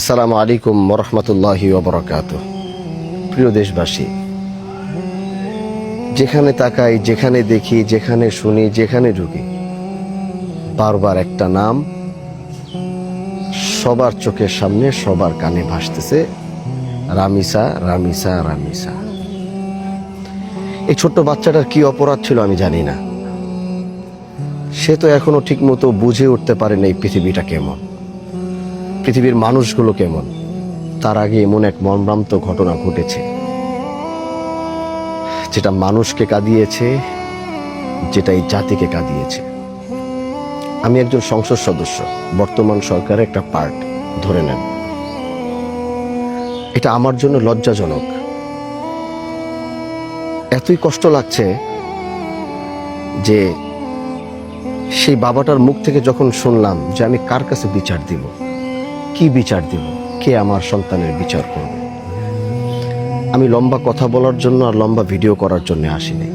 আসসালামু আলাইকুম ওরহমতুল্লাহি ওবরাকাতুহ। প্রিয় দেশবাসী, যেখানে তাকাই, যেখানে দেখি, যেখানে শুনি, যেখানে ঢুকি, বারবার একটা নাম সবার চোখের সামনে, সবার কানে ভাসতেছে, রামিসা রামিসা রামিসা। এই ছোট্ট বাচ্চাটার কি অপরাধ ছিল আমি জানি না। সে তো এখনো ঠিক মতো বুঝে উঠতে পারেনি এই পৃথিবীটা কেমন, পৃথিবীর মানুষগুলো কেমন। তার আগে এমন এক মর্মান্তিক ঘটনা ঘটেছে, যেটা মানুষকে কাঁদিয়েছে, যেটা এই জাতিকে কাঁদিয়েছে। আমি একজন সংসদ সদস্য, বর্তমান সরকারের একটা পার্ট ধরে নেন। এটা আমার জন্য লজ্জাজনক। এতই কষ্ট লাগছে যে সেই বাবাটার মুখ থেকে যখন শুনলাম যে আমি কার কাছে বিচার দিব, কি বিচার দিব, কে আমার সন্তানের বিচার করবে। আমি লম্বা কথা বলার জন্য আর লম্বা ভিডিও করার জন্য আসিনি।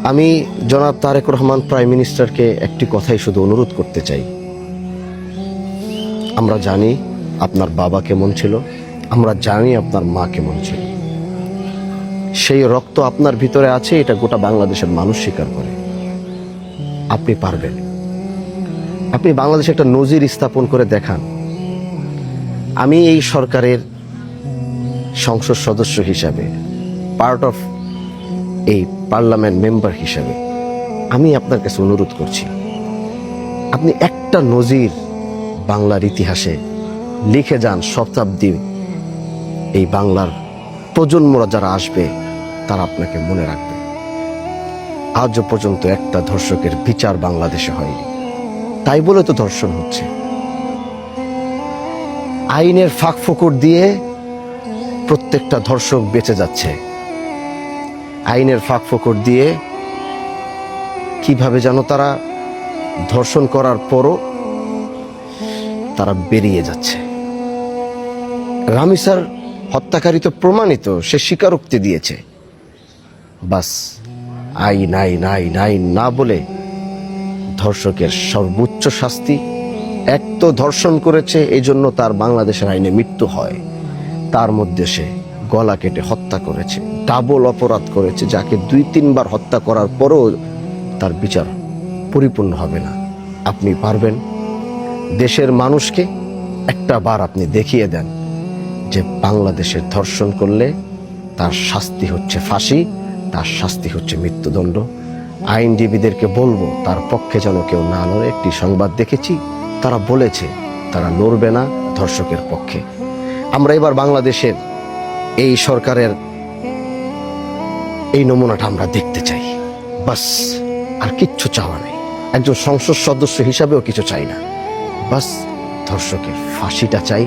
আমি জনাব তারেক রহমান প্রাইম মিনিস্টারকে একটি কথাই শুধু অনুরোধ করতে চাই। আমরা জানি আপনার বাবা কেমন ছিল, আমরা জানি আপনার মা কেমন ছিল। সেই রক্ত আপনার ভিতরে আছে, এটা গোটা বাংলাদেশের মানুষ স্বীকার করে। আপনি পারবেন। আপনি বাংলাদেশে একটা নজির স্থাপন করে দেখান। আমি এই সরকারের সংসদ সদস্য হিসাবে, পার্ট অফ এই পার্লামেন্ট মেম্বার হিসাবে আমি আপনার কাছে অনুরোধ করছি, আপনি একটা নজির বাংলার ইতিহাসে লিখে যান। শতাব্দী এই বাংলার প্রজন্মরা যারা আসবে তারা আপনাকে মনে রাখবে। আজও পর্যন্ত একটা ধর্ষকের বিচার বাংলাদেশে হয়নি, তাই বলে তো ধর্ষণ হচ্ছে। আইনের ফাঁক ফোকর দিয়ে প্রত্যেকটা ধর্ষক বেঁচে যাচ্ছে। আইনের ফাঁক ফোকর দিয়ে কিভাবে যেন তারা ধর্ষণ করার পরও তারা বেরিয়ে যাচ্ছে। রামিসার হত্যাকারী তো প্রমাণিত, সে স্বীকারোক্তি দিয়েছে। বাস আইন আইন আইন আইন না বলে ধর্ষকের সর্বোচ্চ শাস্তি। এক তো ধর্ষণ করেছে, এই জন্য তার বাংলাদেশের আইনে মৃত্যু হয়, তার মধ্যে সে গলা কেটে হত্যা করেছে, ডাবল অপরাধ করেছে, যাকে 2-3 বার হত্যা করার পরও তার বিচার পরিপূর্ণ হবে না। আপনি পারবেন। দেশের মানুষকে একটা বার আপনি দেখিয়ে দেন যে বাংলাদেশের ধর্ষণ করলে তার শাস্তি হচ্ছে ফাঁসি, তার শাস্তি হচ্ছে মৃত্যুদণ্ড। আইনজীবীদেরকে বলবো তার পক্ষে যেন কেউ না লড়ে। একটি সংবাদ দেখেছি, তারা বলেছে তারা লড়বে না ধর্ষকের পক্ষে। আমরা এবার বাংলাদেশের এই সরকারের এই নমুনাটা আমরা দেখতে চাই। বাস, আর কিচ্ছু চাওয়া নেই। একজন সংসদ সদস্য হিসাবেও কিছু চাই না। বাস ধর্ষকের ফাঁসিটা চাই।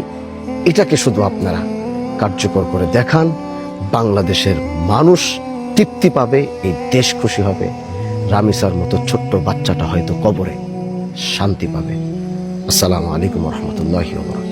এটাকে শুধু আপনারা কার্যকর করে দেখান। বাংলাদেশের মানুষ তৃপ্তি পাবে, এই দেশ খুশি হবে। রামিসার মতো ছোট্ট বাচ্চাটা হয়তো কবরে শান্তি পাবে। আসসালামু আলাইকুম ওয়া রাহমাতুল্লাহি ওয়া বারাকাতুহু।